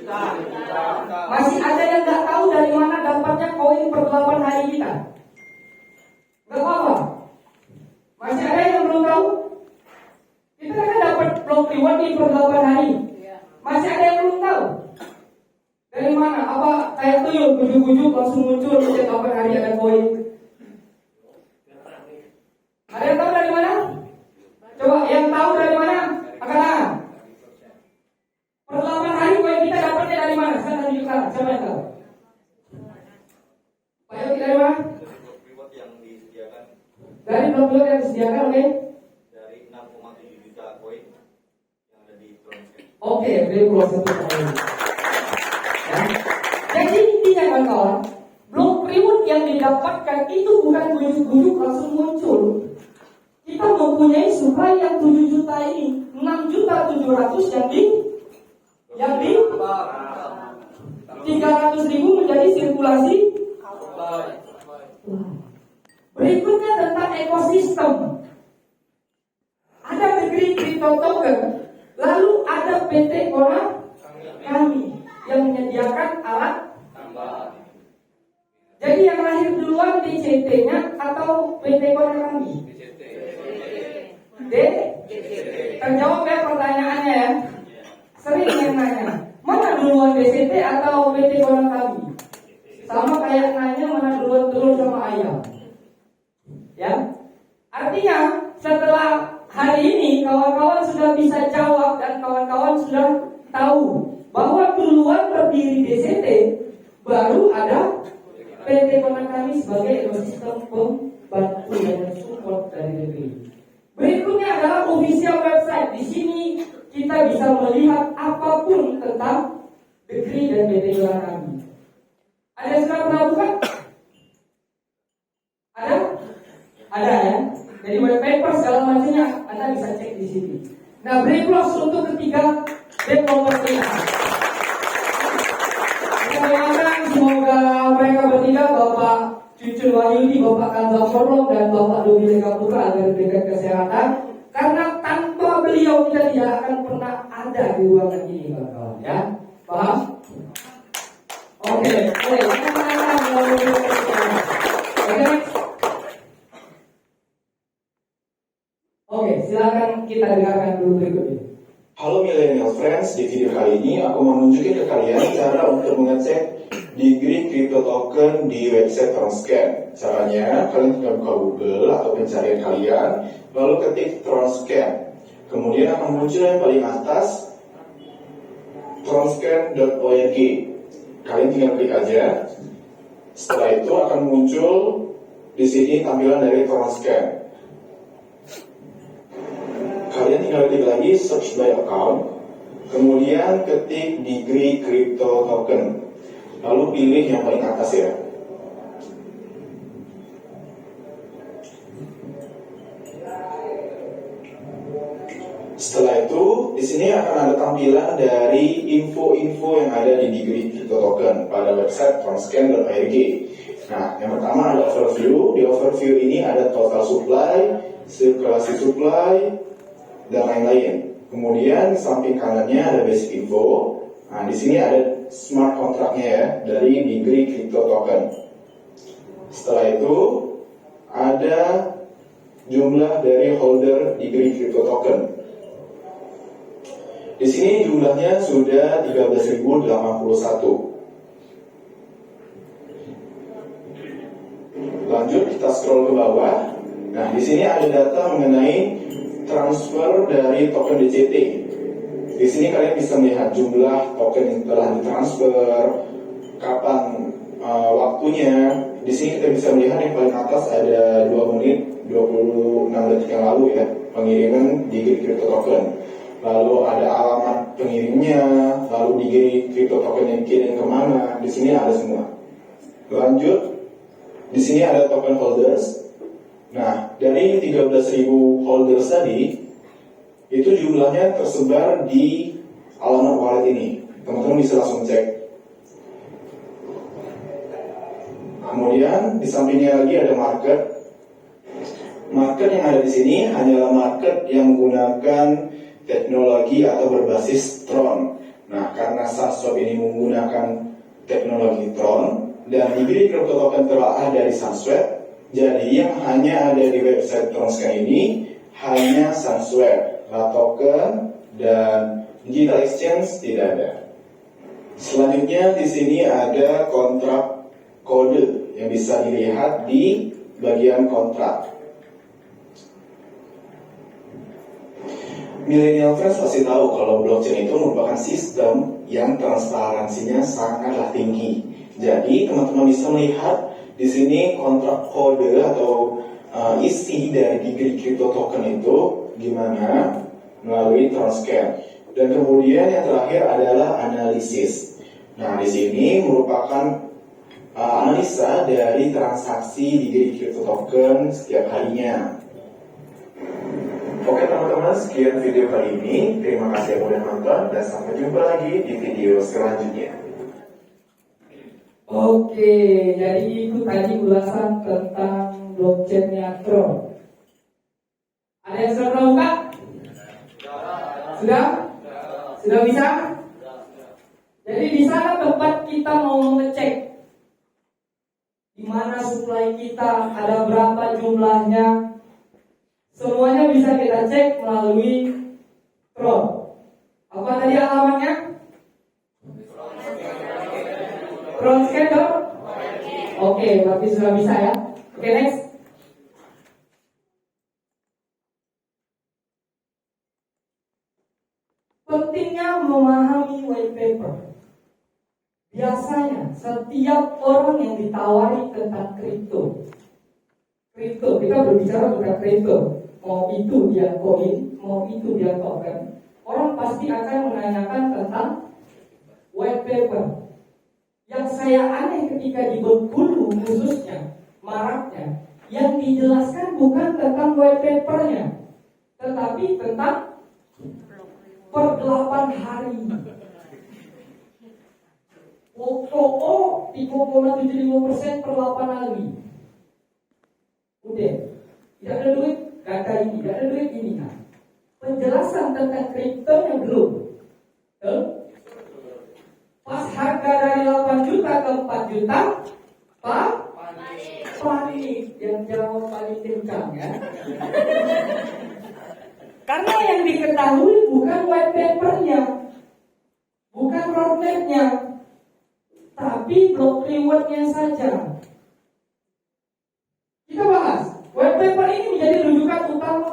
Masih ada yang nggak tahu dari mana dapatnya koin per 8 hari kita? Nggak apa-apa. Masih ada yang belum tahu? Kita kan dapat block reward di per 8 hari. Masih ada yang belum tahu? Dari mana? Apa kayak tuyul, bujuk-bujuk langsung muncul setiap 8 hari ada koin? Ada yang tahu dari mana? Coba yang tahu dari mana? Angkat tangan. Per 8 hari koin kita dapatnya dari mana? Saya tunjuk sekarang. Siapa yang tahu? Pak Yogi dari mana? Dari blok reward yang disediakan, oke? Dari 6,7 juta koin yang ada di Transcare. Oke, beri proses pertanyaan. Ya. Jadi intinya kawan-kawan, blok reward yang didapatkan itu bukan bujuk-bujuk langsung muncul. Kita mempunyai supply yang 7 juta ini, 6.700.000 yang di 300.000 menjadi sirkulasi. Berikutnya tentang ekosistem. Ada negeri crypto token, lalu ada PT Kona kami yang menyediakan alat tambah. Jadi yang lahir duluan DCT-nya atau PT Kona kami? Terjawab ya pertanyaannya ya. Sering yang nanya, mana duluan DCT atau PT Kona kami? Sama kayak nanya mana duluan telur sama ayam. Ya, artinya setelah hari ini kawan-kawan sudah bisa jawab dan kawan-kawan sudah tahu bahwa duluan berdiri DCT, baru ada PT Kona kami sebagai ekosistem pembantu dan support dari negeri. Berikutnya adalah official website. Di sini kita bisa melihat apapun tentang negeri dan PT Kona kami. Ada yang sudah pernah buka? Ada? Ada ya. Jadi white paper segala macamnya Anda bisa cek di sini. Nah, break close untuk ketiga developer kita. Kita doakan semoga mereka bertiga, Bapak Cucun Wahyudi, Bapak Kanza Forlong, dan Bapak Dobi Lega Putra agar diberikan kesehatan. Karena tanpa beliau kita tidak akan pernah ada di ruangan ini, kawan-kawan. Ya, paham? Oke. Oke, silakan kita dengarkan dulu berikutnya. Halo Millennial Friends, di video kali ini aku mau nunjukin ke kalian cara untuk mengecek degree crypto token di website Transcan. Caranya, kalian tinggal buka Google atau pencarian kalian, lalu ketik Transcan. Kemudian akan muncul yang paling atas, transcan.org. Kalian tinggal klik aja. Setelah itu akan muncul di sini tampilan dari Transcan. Kalian tinggal klik lagi search by account, kemudian ketik degree crypto token, lalu pilih yang paling atas ya. Setelah itu, di sini akan ada tampilan dari info-info yang ada di degree crypto token pada website transcan.org. Nah, yang pertama ada overview. Di overview ini ada total supply, sirkulasi supply, dan lain-lain. Kemudian di samping kanannya ada basic info. Nah, di sini ada smart kontraknya ya dari degree crypto token. Setelah itu ada jumlah dari holder degree crypto token. Di sini jumlahnya sudah 13.081. Lanjut kita scroll ke bawah. Nah, di sini ada data mengenai transfer dari token DCT. Di sini kalian bisa melihat jumlah token yang telah ditransfer, kapan waktunya. Di sini kita bisa melihat yang paling atas ada 2 menit 26 detik yang lalu ya, pengiriman degree crypto token. Lalu ada alamat pengirimnya, lalu degree crypto token yang kirim kemana. Di sini ada semua. Lanjut, di sini ada token holders. Nah, dari 13.000 holders tadi, itu jumlahnya tersebar di alamat wallet ini. Teman-teman bisa langsung cek. Kemudian di sampingnya lagi ada market. Market yang ada di sini hanyalah market yang menggunakan teknologi atau berbasis Tron. Nah, karena SunSwap ini menggunakan teknologi Tron dan diberi crypto token telah dari SunSwap, jadi yang hanya ada di website Tronscan ini hanya SunSwap, token dan digital exchange tidak ada. Selanjutnya di sini ada kontrak kode yang bisa dilihat di bagian kontrak. Millennial Friends pasti tahu kalau blockchain itu merupakan sistem yang transparansinya sangatlah tinggi. Jadi teman-teman bisa melihat di sini kontrak kode atau isi dari Gigri Crypto Token itu gimana melalui Tronscan. Dan kemudian yang terakhir adalah analisis. Nah, di sini merupakan analisa dari transaksi Gigri Crypto Token setiap harinya. Oke teman-teman, sekian video kali ini. Terima kasih yang udah nonton dan sampai jumpa lagi di video selanjutnya. Oke, jadi itu tadi ulasan tentang blockchain-nya Tron. Ada yang sudah pernah buka? Sudah? Sudah bisa? Jadi di sana tempat kita mau mengecek di mana supply kita, ada berapa jumlahnya. Semuanya bisa kita cek melalui Tron. Apa tadi alamatnya? Tronscan. Oke, berarti sudah bisa ya. Oke, next. Pentingnya memahami white paper. Biasanya setiap orang yang ditawari tentang kripto, kita berbicara tentang kripto, mau itu dia koin, mau itu dia token, orang pasti akan menanyakan tentang white paper. Yang saya aneh ketika di Bengkulu khususnya, maraknya, yang dijelaskan bukan tentang white papernya, tetapi tentang per 8 hari. OKO 3,75% per 8 hari. Udah, tidak ada duit, kata ini, tidak ada duit ini. Nah, penjelasan tentang kriptonya belum. Pas harga dari 8 juta ke 4 juta, panik. Yang jawab paling kencang ya. Karena yang diketahui bukan white papernya, bukan roadmapnya, tapi block rewardnya saja. Kita bahas, white paper ini menjadi rujukan utama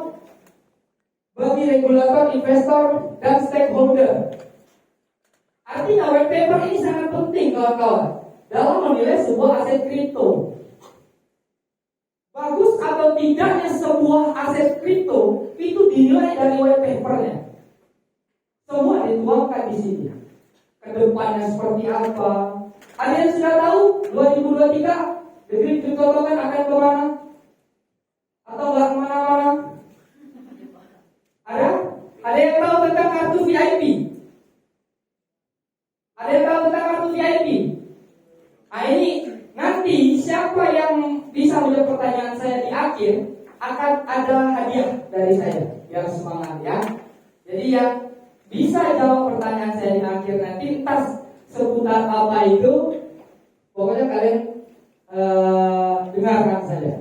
bagi regulator, investor, dan stakeholder. Artinya white paper ini sangat penting kawan-kawan dalam menilai sebuah aset kripto. Bagus atau tidaknya sebuah aset kripto itu dinilai dari white papernya. Semua dituangkan di sini. Kedepannya seperti apa? Ada yang sudah tahu 2023 Gigri Crypto Token akan kemana? Atau nggak kemana-mana? Ada? Ada yang tahu tentang kartu VIP? Ada yang tahu tentang kartu VIP? Nah ini nanti siapa yang bisa menjawab pertanyaan saya di akhir akan ada hadiah dari saya. Biar semangat ya. Jadi yang bisa jawab pertanyaan saya di akhir nanti entah seputar apa itu, pokoknya kalian dengarkan saja.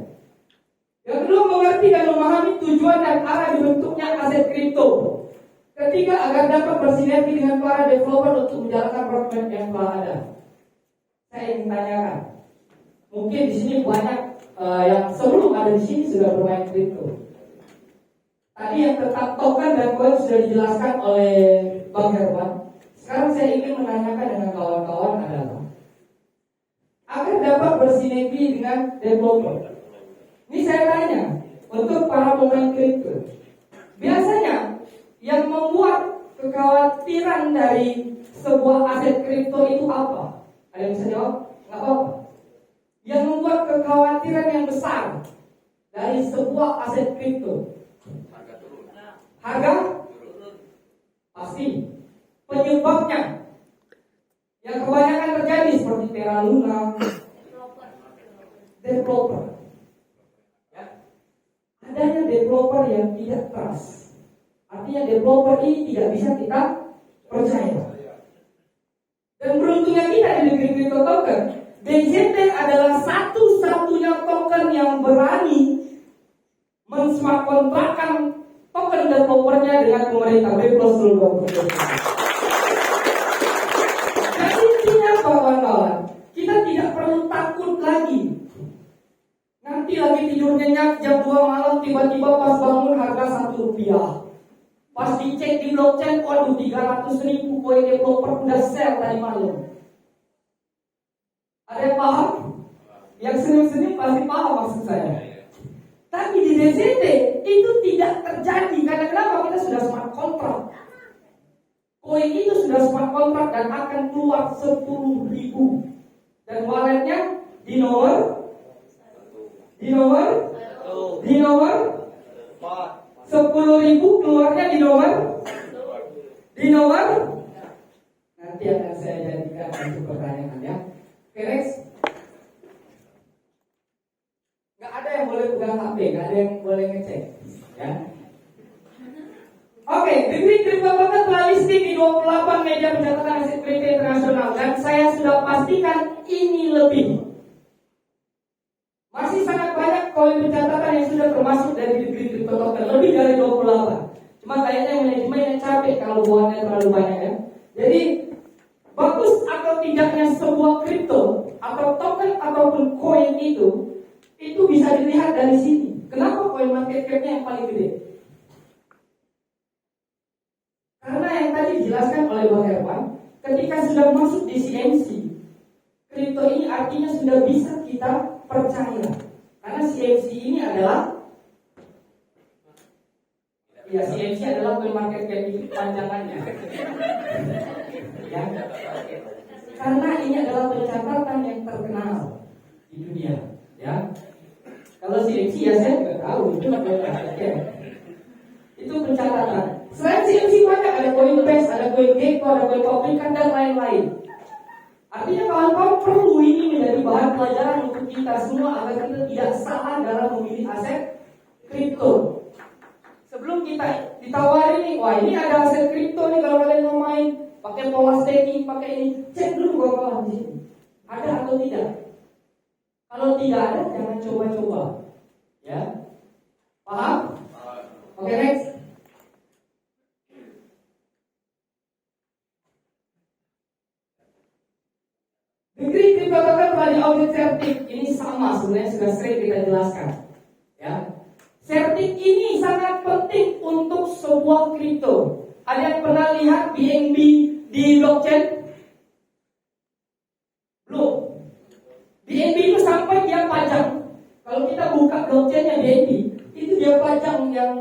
Yang kedua, mengerti dan memahami tujuan dan arah dibentuknya aset kripto. Ketiga, agar dapat bersinergi dengan para developer untuk menjalankan roadmap yang telah ada. Saya ingin tanyakan, mungkin di sini banyak yang sebelum ada di sini sudah bermain kripto. Tadi yang tentang token dan koin sudah dijelaskan oleh Bang Herman. Sekarang saya ingin menanyakan dengan kawan-kawan adalah agar dapat bersinergi dengan developer. Ini saya tanya untuk para pemain kripto. Biasanya yang membuat kekhawatiran dari sebuah aset kripto itu apa? Ada yang bisa jawab? Nggak apa-apa. Yang membuat kekhawatiran yang besar dari sebuah aset kripto. Harga? Pasti. Penyebabnya yang kebanyakan terjadi seperti Terra Luna, developer. Ya. Adanya developer yang tidak trust. Artinya developer ini tidak bisa kita percaya. crypto token, DJT adalah satu-satunya token yang berani men-smart kontrakkan token developernya dengan pemerintah. Bebas dulu. Jadi intinya apa kawan-kawan? Kita tidak perlu takut lagi. Nanti lagi tidur nyenyak jam 2 malam tiba-tiba pas bangun harga 1 rupiah. Pas dicek di blockchain, waduh 300.000 koin developer udah sell tadi malam. Ada yang paham? Yang senyum-senyum pasti paham maksud saya. Tapi di DCT itu tidak terjadi. Karena kenapa? Kita sudah smart contract. Koin itu sudah smart contract dan akan keluar 10.000. Dan walletnya di nomor 10.000, keluarnya di nomor nanti akan saya jadikan untuk pertanyaan ya. Oke, next. Nggak ada yang boleh pegang HP, nggak ada yang boleh ngecek ya. Oke, Degree Crypto Token telah listing di 28 media pencatatan aset kripto internasional dan saya sudah pastikan ini lebih. Masih sangat banyak koin pencatatan yang sudah termasuk dari Degree Crypto Token, lebih dari 28. Cuma kayaknya manajemennya capek kalau buatnya terlalu banyak ya. Jadi bagus atau tidaknya sebuah kripto atau token ataupun koin itu bisa dilihat dari sini. Kenapa koin market cap-nya yang paling gede? Karena yang tadi dijelaskan oleh Bang Herman, ketika sudah masuk di CMC, kripto ini artinya sudah bisa kita percaya. Karena CMC ini adalah CMC adalah coin market cap itu panjangannya. Ya. Karena ini adalah pencatatan yang terkenal di dunia, ya. Kalau CMC ya saya nggak tahu, itu itu pencatatan. Selain CMC banyak, ada Coinbase, ada CoinGecko, ada Coinpublican dan lain-lain. Artinya kawan-kawan perlu ini menjadi bahan pelajaran untuk kita semua agar kita tidak salah dalam memilih aset kripto. Sebelum kita ditawarin nih, wah ini ada aset kripto nih kalau kalian mau main, pakai pola staking, pakai ini, cek dulu kawan-kawan di sini. Ada atau tidak? Kalau tidak ada, jangan coba-coba. Ya, paham? Oke, next. Degree Crypto Token telah diaudit Certik. Ini sama sebenarnya sudah sering kita jelaskan. Ya, Certik ini sangat penting untuk sebuah kripto. Ada yang pernah lihat BNB di blockchain? Belum. BNB itu sampai dia pajang. Kalau kita buka blockchainnya BNB, itu dia pajang yang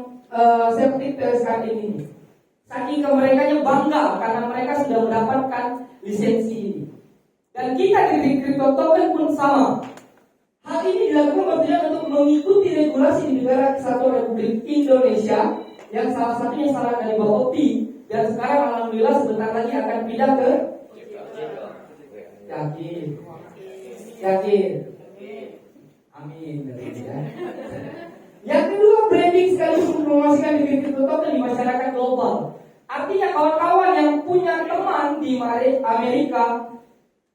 Certik PSKD ini. Saking mereka bangga karena mereka sudah mendapatkan lisensi ini. Dan kita di Crypto Token pun sama. Hal ini dilakukan bertujuan untuk mengikuti regulasi di negara Kesatuan Republik Indonesia yang salah satunya saran dari Bapak P. Dan sekarang alhamdulillah sebentar lagi akan pindah ke yakin. Amin. Yang kedua, branding sekaligus mempromosikan di Crypto Token di masyarakat global. Artinya kawan-kawan yang punya teman di Amerika,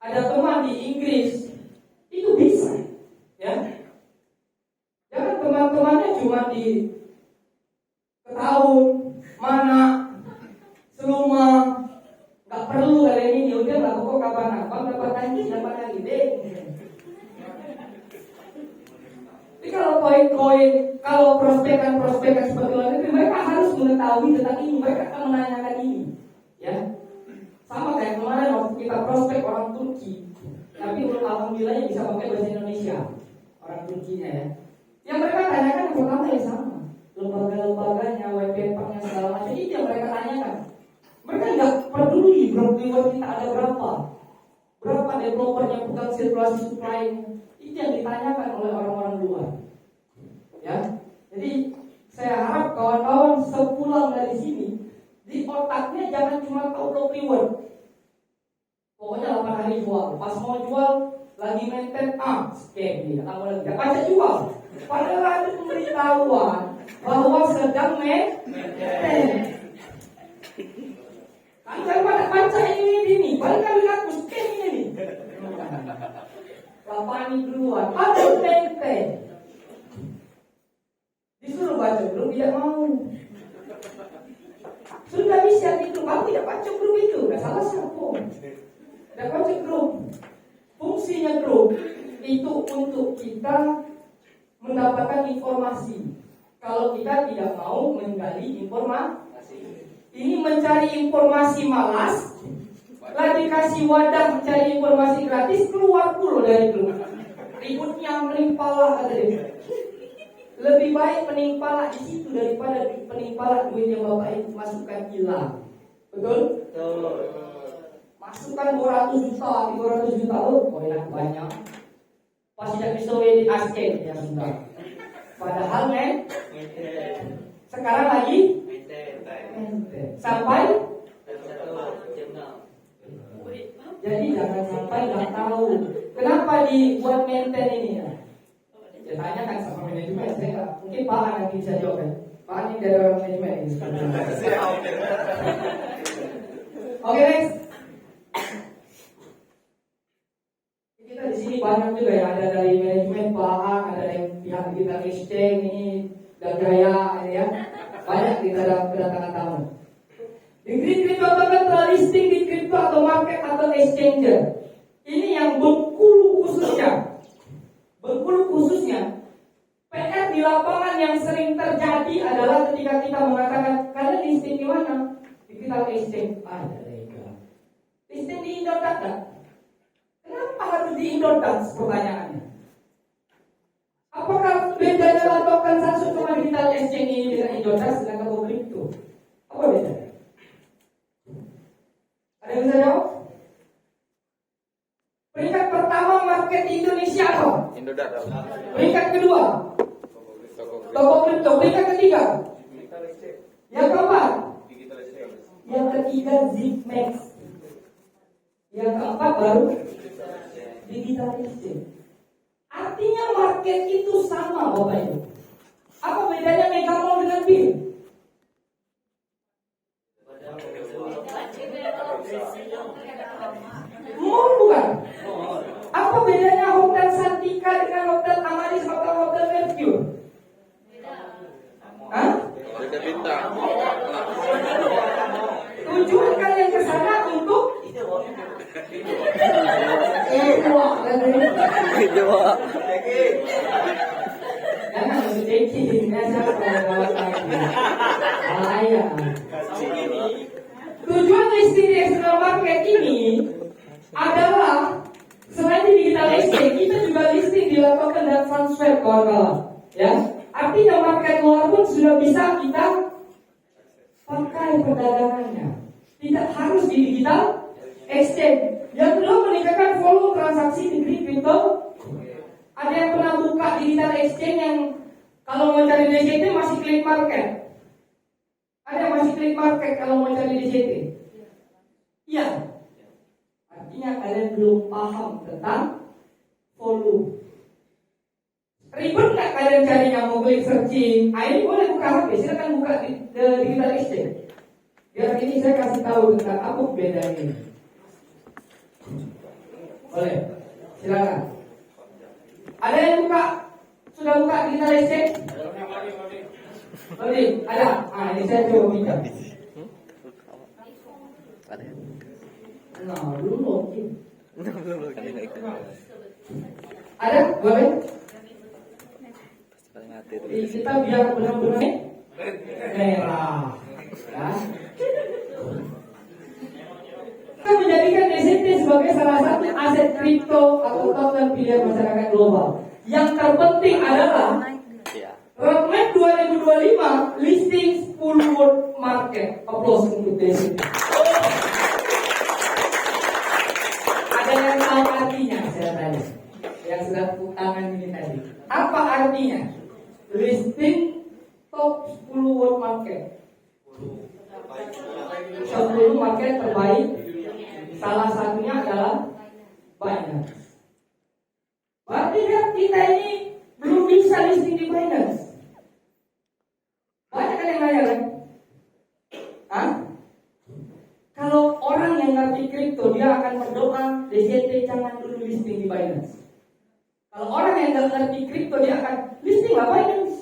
ada teman di Inggris, itu bisa, ya. Jangan teman-temannya cuma di Ketaun, Mana, Seluma, nggak perlu kalian ini. Udah lah, pokok kapan abang dapat lagi deh. Tapi kalau koin-koin, kalau prospekan seperti luar negeri, mereka harus mengetahui tentang ini. Mereka akan menanyakan ini, ya. Sama kayak kemarin waktu kita prospek orang Turki, tapi alhamdulillah bisa pakai bahasa Indonesia, orang Turkinya ya. Yang mereka tanyakan yang pertama ya sama, lembaga-lembaganya, white papernya segala macam itu yang mereka tanyakan. Mereka nggak peduli reward kita ada berapa developer yang pegang sirkulasi supply, itu yang ditanyakan oleh orang-orang luar. Ya, jadi saya harap kawan-kawan sepulang dari sini, di otaknya jangan cuma tahu block reward. Pokoknya 8 hari jual. Pas mau jual lagi maintain scam dia. Tak boleh tidak baca jual. Padahal ada pemberitahuan bahwa sedang maintain. Kan saya pada baca ini. Paling kali aku scam ini. Lapani duluan. Ada benteng. Disuruh baca grup tidak mau. Sudah bisa gitu, kamu tidak baca grup itu, nggak salah siapa. Tidak baca grup. Fungsinya grup itu untuk kita mendapatkan informasi. Kalau kita tidak mau menggali informasi, ini mencari informasi malas, lagi kasih wadah mencari informasi gratis, keluar dulu dari grup. Ributnya menimpala kata dia. Lebih baik penimpala di situ daripada penimpala duit yang Bapak Ibu masukkan hilang. Betul? Betul. Masukkan 200 juta, 300 juta, oh enak banyak. Pas tidak bisa di asken ya sudah. Padahal sekarang lagi sampai jadi jangan sampai nggak tahu kenapa dibuat maintain ini ya. Ya tanya kan sama manajemen, saya nggak mungkin Pak nanti bisa jawab kan. Pak ini dari orang manajemen ini sekarang. Oke next. Kita di sini banyak juga ya, ada dari manajemen Pak, ada dari pihak kita exchange ini dan gaya ini ya. Banyak kita ada kedatangan tamu. Degree crypto token telah listing di crypto atau market atau exchanger. Ini yang Bengkulu khususnya. Bengkulu khususnya, PR di lapangan yang sering terjadi adalah ketika kita mengatakan kalian listing di mana? Digital exchange ada legal. Listing di Indodax kan? Kenapa harus di Indodax? Pertanyaannya. Apakah bedanya token satu sama digital exchange ini dengan Indodax dengan toko kripto? Apa bedanya? Ada yang bisa jawab? Peringkat pertama market di Indonesia apa? Indodax. Peringkat kedua toko kripto. Peringkat ketiga yang keempat, yang ketiga Zipmex, yang keempat baru digital exchange. Artinya market itu sama Bapak Ibu. Apa bedanya Megamall dengan BIM? Mall bukan? Apa bedanya Hotel Santika dengan Hotel Amaris atau Hotel Mercure? Hah? Beda bintang. Tujuan kalian ke sana untuk jangan sedikit, tujuan listing di external market ini adalah selain di digital exchange, kita juga listing di token dan transfer kawan-kawan. Ya, artinya market luar pun sudah bisa kita pakai perdagangannya. Tidak harus di digital exchange. Yang kedua, meningkatkan volume transaksi di crypto. Ada yang pernah buka digital exchange yang kalau mau cari DCT masih klik market? Ada yang masih klik market kalau mau cari DCT? Iya. Artinya kalian belum paham tentang volume. Ribet nggak kalian carinya, mau klik searching? Ini boleh buka HP, silakan buka di digital exchange. Biar ini saya kasih tahu tentang apa bedanya. Boleh, silakan. Ada yang buka? Sudah buka digital exchange? Boleh, ada. Ini saya coba buka. Nah, belum login. Ada? Boleh? Kita biar benar-benar merah. Ya. Kita menjadikan DCT sebagai salah satu aset kripto atau token pilihan masyarakat global. Yang terpenting adalah roadmap 2025 listing 10 world market. Applause untuk DCT. Ada yang tahu artinya? Saya tanya. Yang sudah tepuk tangan ini tadi. Apa artinya? Listing top 10 world market. 10 market terbaik. Salah satunya adalah Binance. Berarti kan kita ini belum bisa listing di Binance. Banyak kan yang nanya kan? Hah? Kalau orang yang ngerti kripto, dia akan berdoa Cardano, DCT jangan dulu listing di Binance. Kalau orang yang nggak ngerti kripto dia akan listing lah Binance.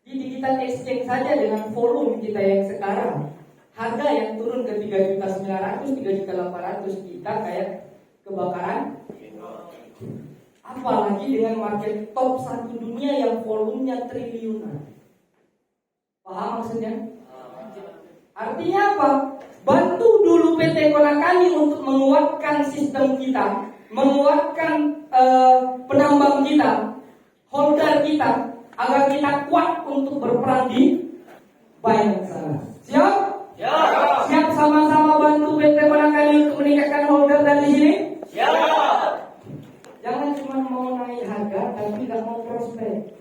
Di digital exchange saja dengan volume kita yang sekarang, harga yang turun ke 3.900.000, 3.800.000 kita kayak kebakaran. Apalagi dengan market top 1 dunia yang volumenya triliunan. Paham maksudnya? Artinya apa? Bantu dulu PT Konakali untuk menguatkan sistem kita, menguatkan penambang kita, holder kita, agar kita kuat untuk berperang di Binance sana. Siap? Siap sama-sama bantu PT Konakali untuk meningkatkan holder dari sini? Jangan cuma mau naik harga tapi nggak mau prospek.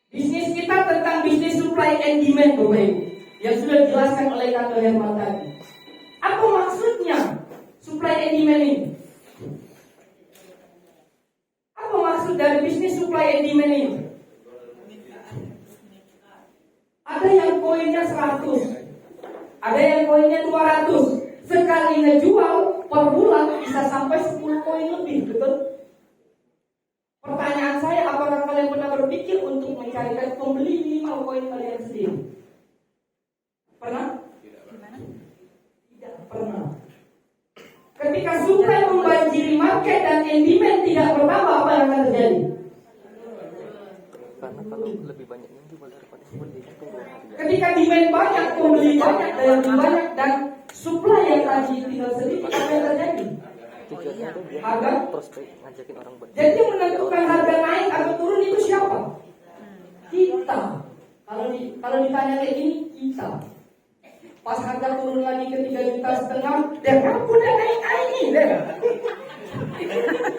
Bisnis kita tentang bisnis supply and demand, Bapak Ibu, yang sudah dijelaskan oleh Kak Herman tadi. Apa maksudnya supply and demand ini? Apa maksud dari bisnis supply and demand ini? Ada yang koinnya 100, ada yang koinnya 200. Sekali ngejual per bulan bisa sampai 10 koin lebih, betul? Pertanyaan saya, apakah kalian pernah berpikir untuk mencarikan pembeli minimal koin kalian sendiri? Pernah? Tidak pernah. Ketika supply membanjiri market dan demand tidak bertambah, apa yang akan terjadi? Karena kalau lebih banyak yang jual daripada pembeli, ketika demand banyak, pembeli banyak, daya beli banyak, dan supply yang tadi tinggal sedikit, apa yang terjadi? tujuannya itu biar Harga? prospek ngajakin orang beli. Jadi yang menentukan harga naik atau turun itu siapa? Kita. Kalau ditanya kayak gini, kita. Pas harga turun lagi ke 3,5 juta, dan udah naik nih, deh.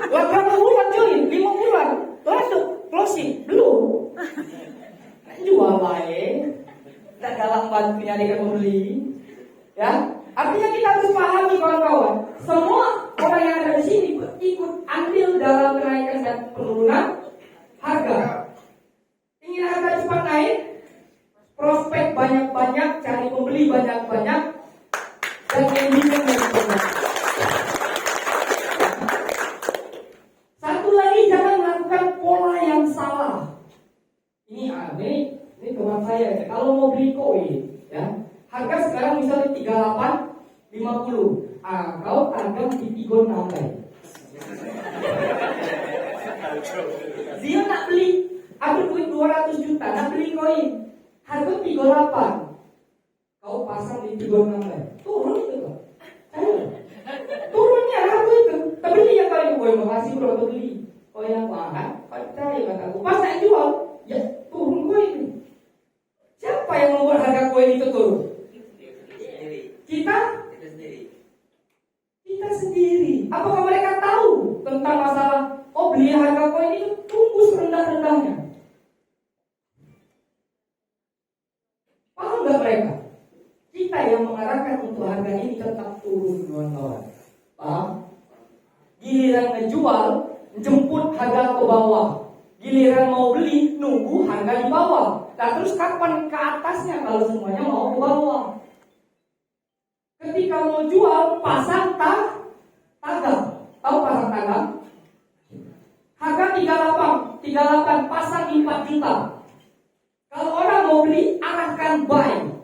Lah berapa bulan cuy? 5 bulan. Masuk closing belum. Jual lain. Tak galak bantu nyari pembeli. Ya, artinya kita harus pahami kawan-kawan. Semua orang yang ada di sini ikut andil dalam kenaikan dan penurunan harga. Ingin harga cepat naik, prospek banyak-banyak, cari pembeli banyak-banyak, dan demand banyak-banyak. Satu lagi, jangan melakukan pola yang salah. Ini teman saya. Kalau mau beli koin, ya, harga sekarang misalnya 38,50. Kau tanggap di Tigon Nambai. Dia nak beli, ada duit 200 juta, nak beli koin, harga 38. Kau pasang di Tigon Nambai, turun itu kok. Turunnya harga itu. Tapi dia kali gue makasih bro untuk beli. Koin apa kan? Percaya kataku. Pas nak jual, ya turun koin. Siapa yang membuat harga koin itu turun? Kita sendiri. Apakah mereka tahu tentang masalah beli harga koin itu tunggu serendah-rendahnya? Paham nggak mereka? Kita yang mengarahkan untuk harga ini tetap turun, kawan-kawan. Paham? Giliran ngejual, jemput harga ke bawah. Giliran mau beli, nunggu harga di bawah. Nah, terus kapan ke atasnya kalau semuanya mau ke bawah? Ketika mau jual, pasang tagang. Tahu pasang tagang? Harga 38, pasang 4 juta. Kalau orang mau beli, arahkan buy.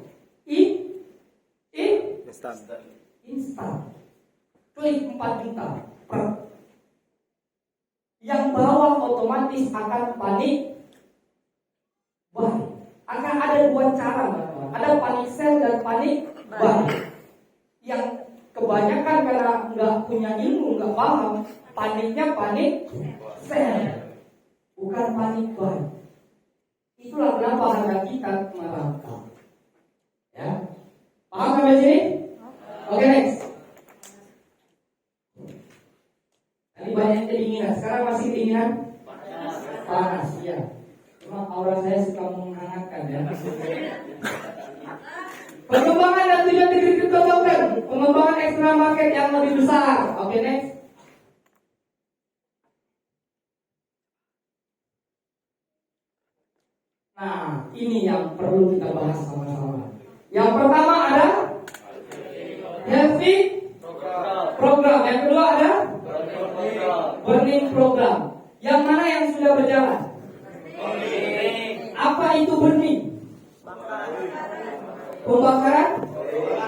Instan. Klik 4 juta. Yang bawah otomatis akan panik buy. Akan ada 2 cara, teman-teman. Ada panik sell dan panik buy. Yang kebanyakan karena nggak punya ilmu, nggak paham, paniknya panik sell, bukan panik buy. Itulah kenapa harga kita merangkak. Ya, paham sampai sini? Oke, next. Tadi banyak kedinginan, sekarang masih kedinginan? Panas, ya. Cuma aura saya suka menghangatkan ya. Pengembangan dan tujuan di crypto token, pengembangan external market yang lebih besar. Oke, next. Nah, ini yang perlu kita bahas sama-sama. Yang pertama ada Delphi program. Yang kedua ada burning program. Yang mana yang sudah berjalan? Apa itu burning? Pembakaran?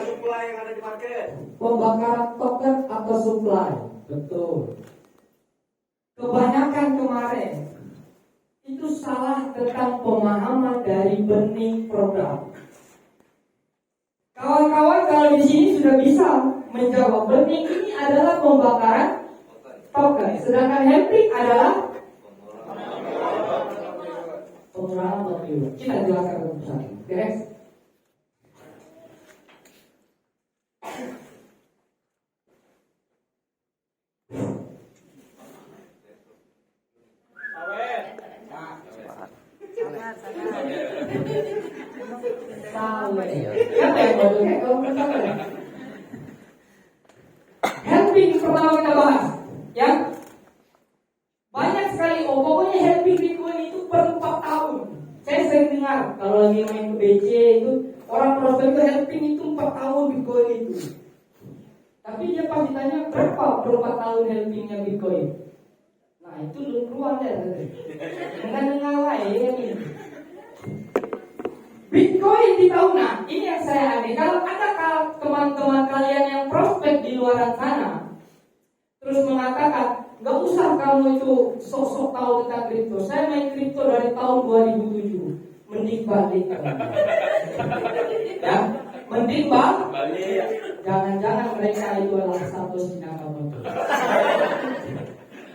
Supply yang ada di market. Pembakaran token atau supply. Betul. Kebanyakan kemarin itu salah tentang pemahaman dari burning program. Kawan-kawan kalau di sini sudah bisa menjawab, burning ini adalah pembakaran token, sedangkan helping adalah pengurangan token. Kita jelaskan satu-satu. Next. Siapa yang bodohnya kalau salah? Helping pertama kita bahas, ya. Banyak sekali, pokoknya helping Bitcoin itu per 4 tahun. Saya sering dengar kalau lagi main ke BC itu orang prospek itu helping itu 4 tahun Bitcoin itu. Tapi dia pas ditanya berapa per 4 tahun helpingnya Bitcoin. Nah itu luar deh. Dengan lain ini. Bitcoin di tahun, nah ini yang saya aneh. Kalau ada teman-teman kalian yang prospek di luar sana terus mengatakan nggak usah kamu itu sok-sok tahu tentang kripto, saya main kripto dari tahun 2007, mending balik. Ya, mending balik. Jangan-jangan mereka itu adalah satu sinakamoto.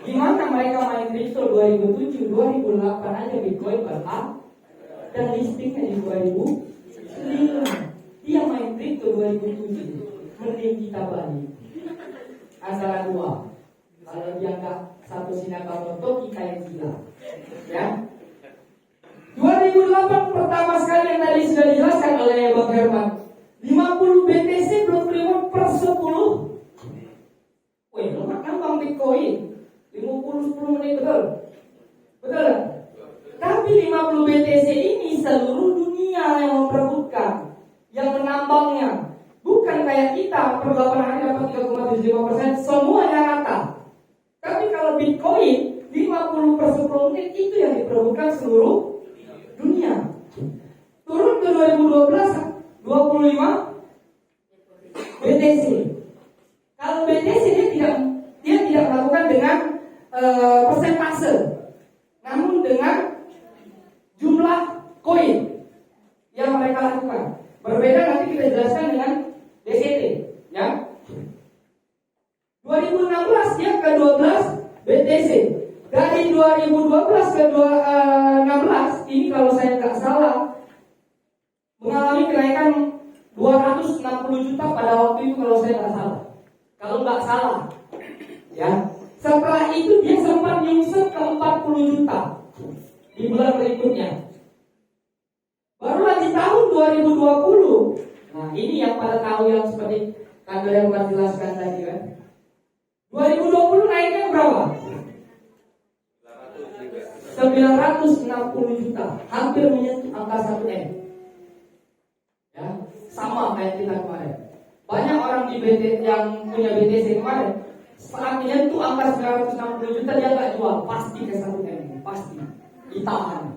Gimana mereka main kripto 2007, 2008 aja Bitcoin berapa? Dan listingnya di 2009. Dia main kripto 2007. Mending kita balik. Antara dua. Kalau dia nggak satu sinakamoto, kita yang gila. Ya. 2008 pertama sekali yang tadi sudah dijelaskan oleh Bang Herman. 50 BTC belum reward per 10. Wih, lemah kan Bang Bitcoin. 50 10 menit betul. Betul. Tapi 50 BTC ini seluruh dunia yang memperebutkan, yang menambangnya. Bukan kayak kita per 8 hari dapat 3,75%, semuanya rata. Tapi kalau Bitcoin 50 per 10 menit itu yang diperebutkan seluruh dunia. Turun ke 2012 25 BTC. Kalau BTC dia tidak melakukan dengan persentase, namun dengan jumlah koin yang mereka lakukan. Berbeda nanti kita jelaskan dengan DCT, ya. 2016 dia ke 12 BTC. Dari 2012 ke 2016 ini kalau saya nggak salah mengalami kenaikan 260 juta pada waktu itu kalau saya nggak salah. Kalau nggak salah, ya. Setelah itu dia sempat nyungsep ke 40 juta di bulan berikutnya. Barulah di tahun 2020. Nah ini yang pada tahu yang seperti Kak yang pernah jelaskan tadi kan. 2020 naiknya berapa? 960 juta, hampir menyentuh angka 1M. Ya, sama kayak kita kemarin. Banyak orang di BTC yang punya BTC kemarin saat menyentuh angka 960 juta dia nggak jual, pasti ke 1M, pasti ditahan.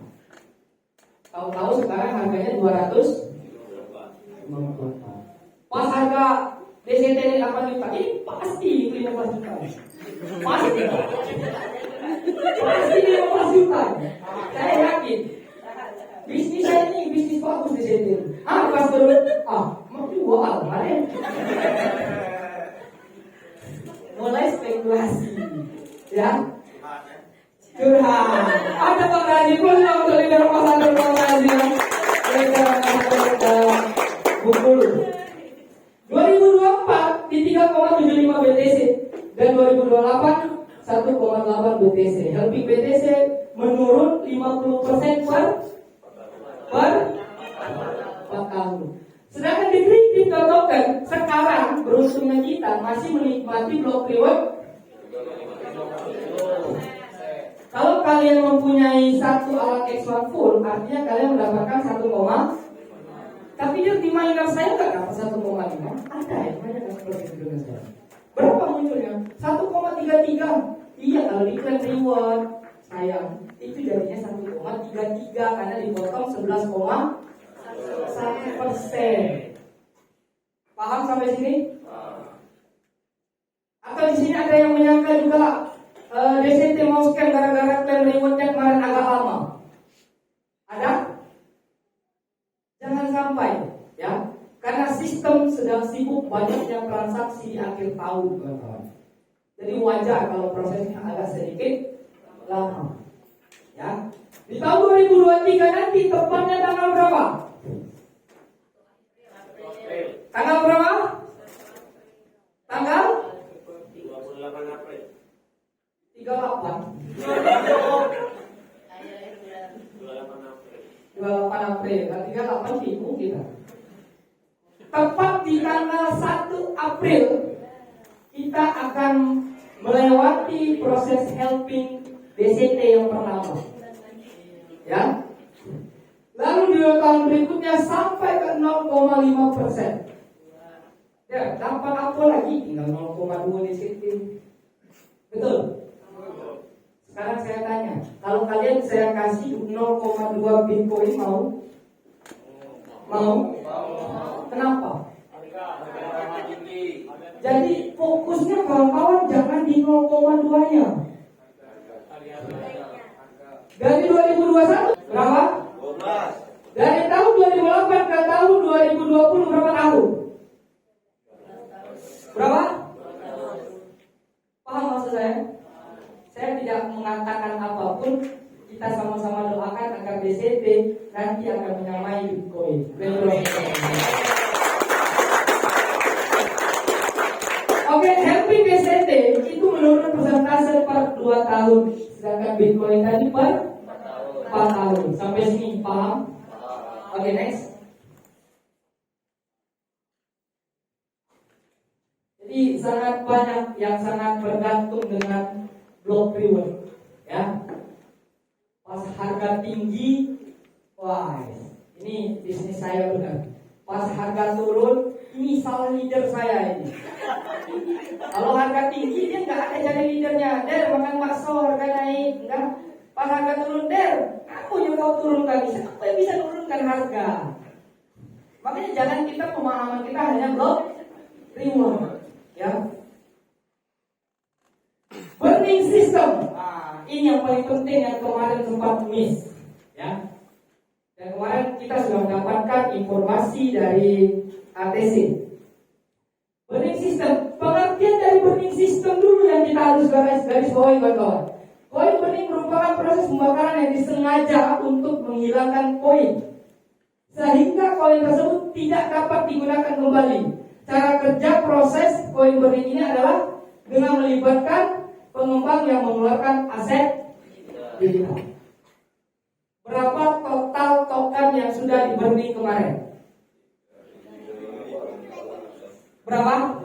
Tahu-tahu sekarang harganya 254. Pas harga DCT ini 8 juta, ini pasti 15 juta. Pasti 15 juta. Saya yakin. Bisnis saya ini bisnis bagus DCT. Pas turun, mau jual kemarin. Mulai spekulasi, ya. Curhat. Ada Pak Raji pun yang untuk leader pasar Pak Raji. Mereka bukul. 2024 di 3,75 BTC dan 2028 1,8 BTC. Helping BTC menurun 50% per 4 tahun. Sedangkan di crypto token sekarang beruntungnya kita masih menikmati block reward. Kalau kalian mempunyai satu alat X1 full, artinya kalian mendapatkan 1, tapi dia di miner saya nggak dapat 1,5. Ada yang banyak yang seperti itu dengan saya. Berapa munculnya? 1,33. Iya, kalau diklaim reward, sayang, itu jadinya 1,33 karena dipotong 11,1%. Paham sampai sini? Atau di sini ada yang menyangka juga DCT mau scam gara-gara klaim rewardnya kemarin agak lama. Ada? Jangan sampai, ya, karena sistem sedang sibuk banyaknya transaksi di akhir tahun, kawan-kawan. Jadi wajar kalau prosesnya agak sedikit lama. Ya, di tahun 2023 nanti tepatnya tanggal berapa? Tanggal berapa? Tanggal 28 April. 38. 28 April, 38 minggu kita. Tepat di tanggal 1 April kita akan melewati proses helping DCT yang pertama. Ya. Lalu di tahun berikutnya sampai ke 0,5%. Ya, dapat apa lagi? Tinggal 0,2 DCT. Betul? Sekarang saya tanya, kalau kalian saya kasih 0,2 Bitcoin mau? Mau? Kenapa? Jadi fokusnya kawan-kawan jangan di 0,2-nya. Dari 2021 berapa? 12. Dari tahun 2008 ke tahun 2020 berapa tahun? Berapa? Paham maksud saya? Saya tidak mengatakan apapun. Kita sama-sama doakan agar DCT nanti akan menyamai Bitcoin. Oke, helping DCT itu menurut persentase per 2 tahun, sedangkan Bitcoin tadi per 4 tahun. Sampai sini paham? Oke, next. Jadi sangat banyak yang sangat bergantung dengan block reward, ya. Pas harga tinggi, wah, ini bisnis saya benar. Pas harga turun, ini salah leader saya ini. Kalau harga tinggi dia nggak ada jadi leadernya. Der makan bakso harga naik, enggak. Pas harga turun, der, kamu juga kau turunkan. Siapa yang bisa turunkan harga? Makanya jangan kita pemahaman kita hanya block reward, ya. Burning system, ini yang paling penting yang kemarin sempat miss, ya. Dan kemarin kita sudah mendapatkan informasi dari ATC. Burning system, pengertian dari burning system dulu yang kita harus garis bawahi, kawan-kawan. Koin burning merupakan proses pembakaran yang disengaja untuk menghilangkan koin, sehingga koin tersebut tidak dapat digunakan kembali. Cara kerja proses koin burning ini adalah dengan melibatkan pengembang yang mengeluarkan aset digital. Berapa total token yang sudah di-burning kemarin? Berapa?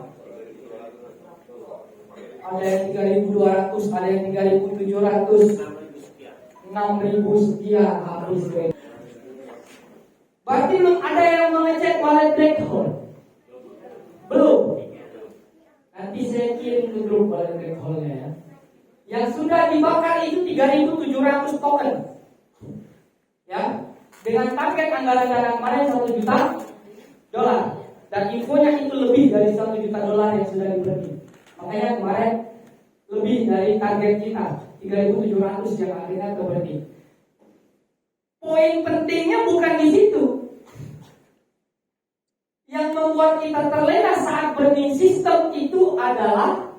Ada yang 3.200, ada yang 3.700, 6.000 sekian habis. Berarti belum ada yang mengecek wallet black hole? Belum. Nanti saya kirim ke grup wallet black hole-nya, ya. Yang sudah dibakar itu 3.700 token, ya, dengan target anggaran dana kemarin $1 juta, dan infonya itu lebih dari $1 juta yang sudah diberi. Makanya kemarin lebih dari target kita 3.700 yang akhirnya keberhenti. Poin pentingnya bukan di situ. Yang membuat kita terlena saat burning system itu adalah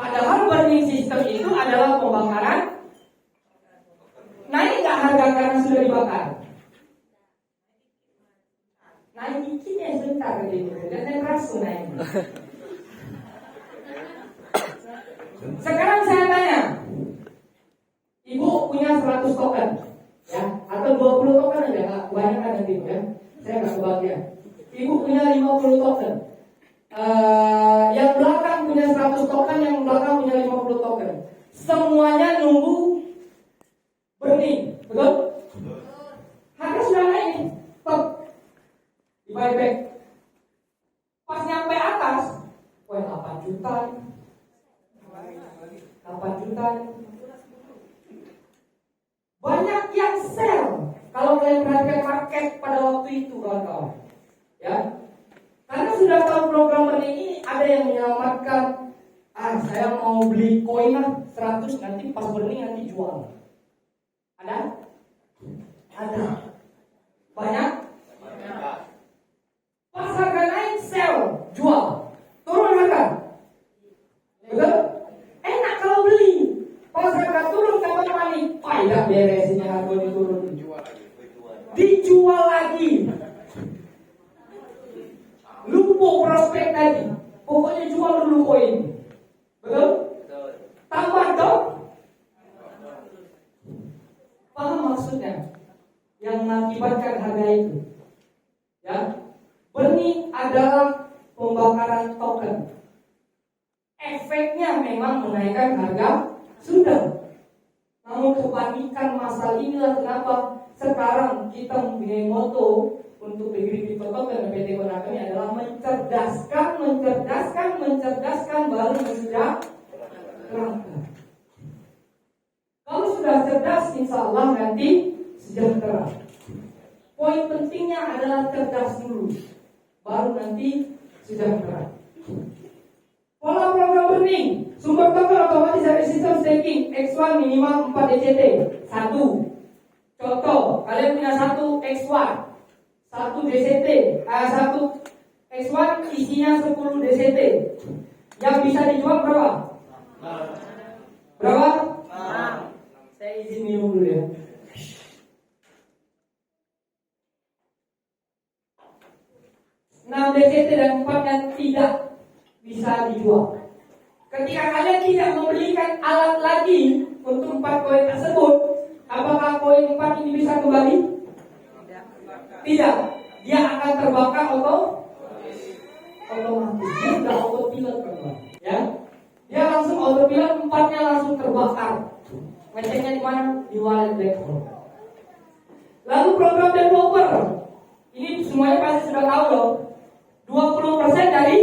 padahal burning system itu adalah pembakaran. Naik nggak harga karena sudah dibakar? Naik dikit ya sebentar gitu, dan langsung naik. Sekarang saya tanya, ibu punya 100 token, ya, atau 20 token aja, nggak kebanyakan nanti, ya. Saya nggak kebagian. Ibu punya 50 token. Yang belakang punya 100 token, yang belakang punya 50 token. Semuanya nunggu burning, betul? Harga sudah naik, top, di buyback. atas, wah 8 juta. 8 juta. Banyak yang sell. Kalau kalian perhatikan market pada waktu itu, kawan-kawan, ya, karena sudah tahu program ini ada yang menyelamatkan. Saya mau beli koin 100, nanti pas burning nanti jual. Ada? Ada. Banyak? Pas harga naik, sell, jual. Turun harga. Betul? Enak kalau beli. Pas harga turun, kapan panik? Tidak beresinnya harganya turun. Dijual lagi. Lumpuh prospek tadi. Pokoknya jual dulu koin. Betul? Tambah dong. Paham maksudnya? Yang mengakibatkan harga itu. Ya. Burning adalah pembakaran token. Efeknya memang menaikkan harga sudah. Namun kepanikan masalah inilah kenapa sekarang kita mempunyai moto untuk Degree Crypto Token PT Konami adalah mencerdaskan baru mensejahterakan. Kalau sudah cerdas, insya Allah nanti sejahtera. Poin pentingnya adalah cerdas dulu, baru nanti sejahtera. Pola program burning, sumber token otomatis dari sistem staking X1 minimal 4 DCT. 1. Contoh, kalian punya 1 X1, 1 DCT, 1 X1 isinya 10 DCT. Yang bisa dijual berapa? Berapa? Saya izin minum dulu ya. DCT dan 4 yang tidak bisa dijual. Ketika kalian tidak membelikan alat lagi untuk 4 koin tersebut, apakah koin 4 ini bisa kembali? Tidak. Dia akan terbakar otomatis. Dia sudah autopilot, teman-teman. Ya. Dia langsung autopilot, 4-nya langsung terbakar. Ngeceknya di mana? Di wallet black hole. Lalu program developer. Ini semuanya pasti sudah tahu loh. 20% dari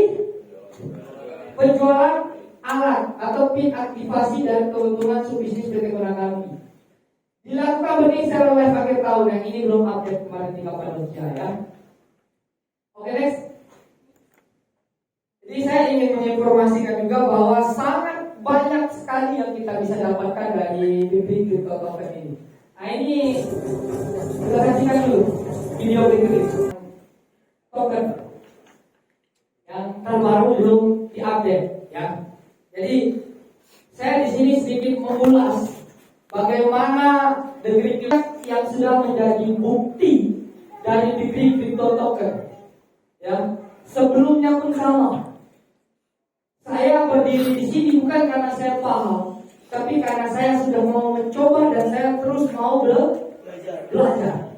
penjualan alat atau pin aktivasi dan keuntungan subbisnis PT Konami dilakukan burning secara live akhir tahun. Yang ini belum update kemarin di Kapadocia ya. Oke next. Jadi saya ingin menginformasikan juga bahwa sangat banyak sekali yang kita bisa dapatkan dari Degree Crypto Token ini. Nah ini kita saksikan dulu video berikut ini. Token yang terbaru belum diupdate ya. Jadi saya di sini sedikit mengulas bagaimana Degree Crypto yang sudah menjadi bukti dari Degree Crypto Token. Ya, sebelumnya pun sama. Saya berdiri di sini bukan karena saya paham, tapi karena saya sudah mau mencoba dan saya terus mau belajar.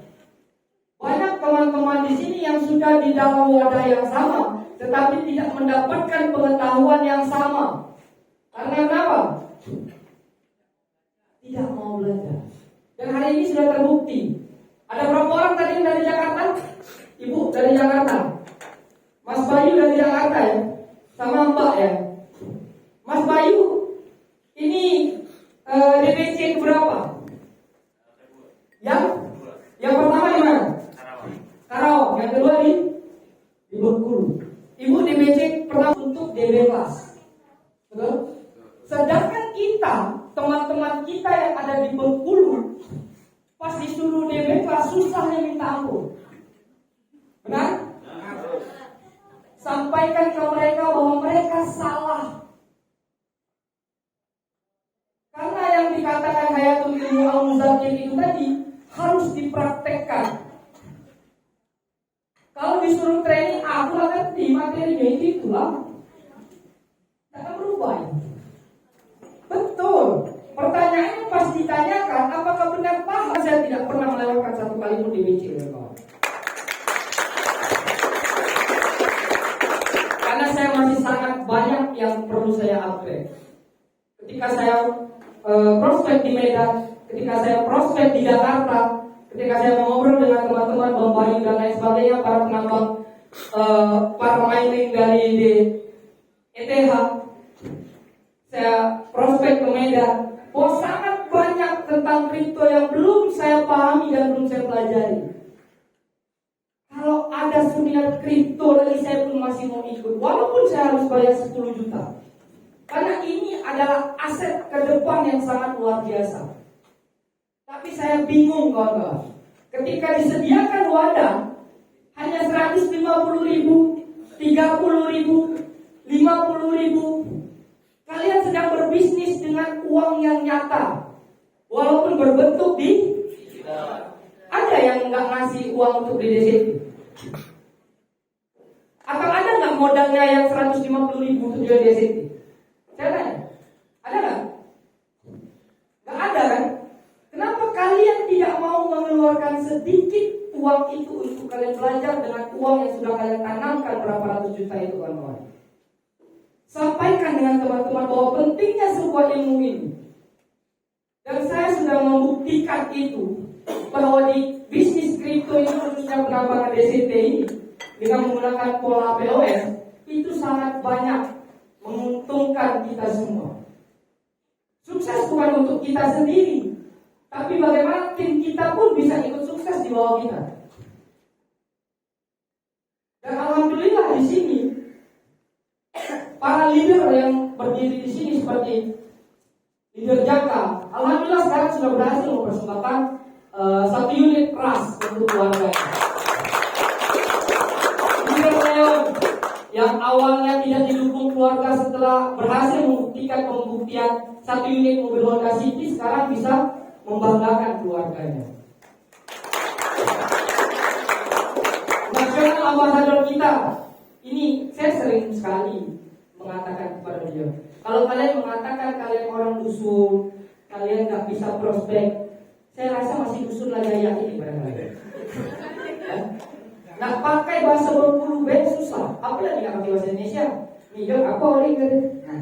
Banyak teman-teman di sini yang sudah di dalam wadah yang sama, tetapi tidak mendapatkan pengetahuan yang sama. Karena kenapa? Tidak mau belajar. Dan hari ini sudah terbukti. Ada berapa orang tadi yang dari Jakarta? Ibu dari Jakarta, Mas Bayu dari Jakarta ya, sama Mbak ya. Mas Bayu, ini DBC berapa? Yang pertama di mana? Karawang. Yang kedua di Bengkulu. Ibu DBC pertama untuk DB kelas. Betul? Sedangkan kita, teman-teman kita yang ada di Bengkulu, pas disuruh DB kelas susahnya minta ampun. Benar? Sampaikan ke mereka bahwa mereka salah. Karena yang dikatakan Hayatul Ilmu Al-Muzakir itu tadi harus dipraktekkan. Kalau disuruh training, aku ngerti materinya itulah. Tidak akan berubah. Betul. Pertanyaannya pas ditanyakan, apakah benar paham? Saya tidak pernah melewatkan satu kali pun di BC. Karena saya masih sangat banyak yang perlu saya upgrade. Ketika saya prospek di Medan, ketika saya prospek di Jakarta, ketika saya mengobrol dengan teman-teman Bang Bayu dan lain sebagainya, para penambang, para mining dari prospek ke Medan, bahwa sangat banyak tentang kripto yang belum saya pahami dan belum saya pelajari. Kalau ada seminar kripto lagi saya pun masih mau ikut, walaupun saya harus bayar 10 juta. Karena ini adalah aset ke depan yang sangat luar biasa. Tapi saya bingung kawan-kawan. Ketika disediakan wadah hanya 150.000, 30.000, 50.000, kalian sedang berbisnis dengan uang yang nyata, walaupun berbentuk di ada yang nggak ngasih uang untuk di DCT. Atau ada nggak modalnya yang 150.000 untuk jual DCT? Saya tanya, ada nggak? Nggak ada kan? Kenapa kalian tidak mau mengeluarkan sedikit uang itu untuk kalian belajar dengan uang yang sudah kalian tanamkan berapa ratus juta itu kawan-kawan? Sampaikan dengan teman-teman bahwa pentingnya sebuah ilmu ini. Dan saya sudah membuktikan itu, bahwa di bisnis kripto ini khususnya penambangan DCT ini dengan menggunakan pola POS itu sangat banyak menguntungkan kita semua. Sukses bukan untuk kita sendiri, tapi bagaimana tim kita pun bisa ikut sukses di bawah kita. Dan alhamdulillah di sini para leader yang berdiri di sini seperti leader Jaka, alhamdulillah sekarang sudah berhasil mempersembahkan 1 unit keras untuk keluarga. Leader Leon yang awalnya tidak didukung keluarga, setelah berhasil membuktikan pembuktian 1 unit mobil Honda City, sekarang bisa membanggakan keluarganya. Nasional Ambassador kita, ini saya sering sekali mengatakan kepada dia, kalau kalian mengatakan kalian orang dusun, kalian nggak bisa prospek, saya rasa masih dusun Lajaya ini barangkali. Nggak pakai bahasa Bengkulu susah, apalagi nggak pakai bahasa Indonesia. Mijok apa orang gitu. Nah.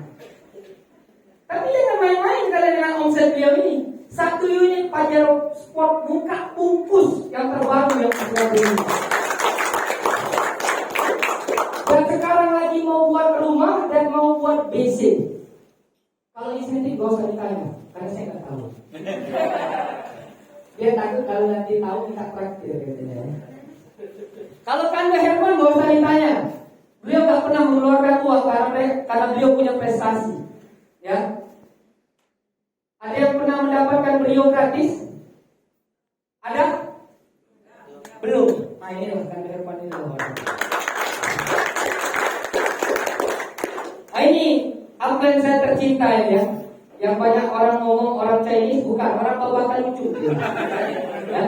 Tapi jangan main-main kalian dengan omset beliau ini. 1 unit Pajero Sport buka bungkus yang terbaru yang sudah beli. Dan sekarang lagi mau buat rumah dan mau buat BC. Kalau insentif gak usah ditanya, karena saya nggak tahu. Dia takut kalau nanti tahu kita traktir katanya. Kalau Kanda Herman gak usah ditanya, beliau gak pernah mengeluarkan uang karena beliau punya prestasi. Ya, ada yang pernah mendapatkan beliau gratis? Ada? Belum. Nah ini loh Kanda Herman ini loh. Nah ini apa yang saya tercinta ya. Yang banyak orang ngomong orang Chinese, bukan, orang babatan lucu. Ya.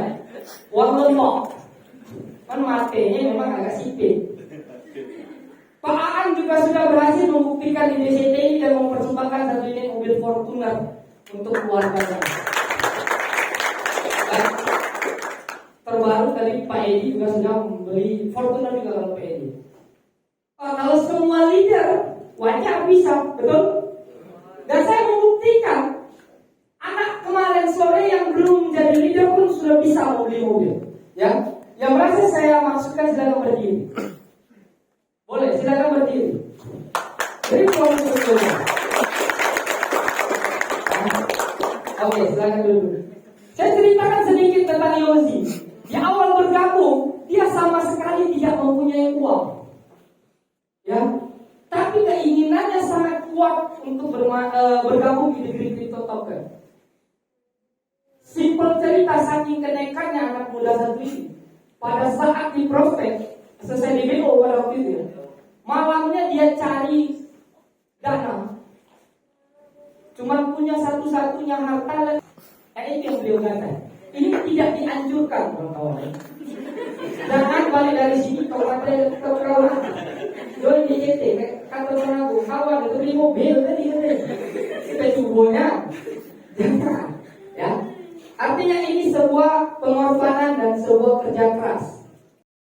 Uang lemok. Kan matenya memang agak sipit. Pak Aan juga sudah berhasil membuktikan di DCT ini dan mempersembahkan 1 unit mobil Fortuner untuk keluarganya. Dan terbaru tadi Pak Edi juga sudah membeli Fortuner juga kalau Pak Edi. Kalau semua leader wajar bisa, betul? Dan saya membuktikan anak kemarin sore yang belum menjadi leader pun sudah bisa membeli mobil. Ya, yang merasa saya maksudkan silakan berdiri. Boleh, silakan berdiri. Beri proses dulu. Oke, silakan dulu. Saya ceritakan sedikit tentang Yosi. Di awal bergabung, dia sama sekali tidak mempunyai uang. Ya, tapi keinginannya sangat kuat untuk bergabung di negeri crypto token. Simpel cerita, saking kenaikannya anak muda satu ini, pada saat di prospek selesai DBO pada waktu itu, malamnya dia cari dana, cuma punya satu-satunya harta. Ini yang beliau kata, ini tidak dianjurkan kawan-kawan. Jangan balik dari sini kau kata kawan. Jual DCT, kata orang aku, kawan itu beli mobil tadi kita cubonya, jangan, ya. Artinya ini sebuah pengorbanan dan sebuah kerja keras.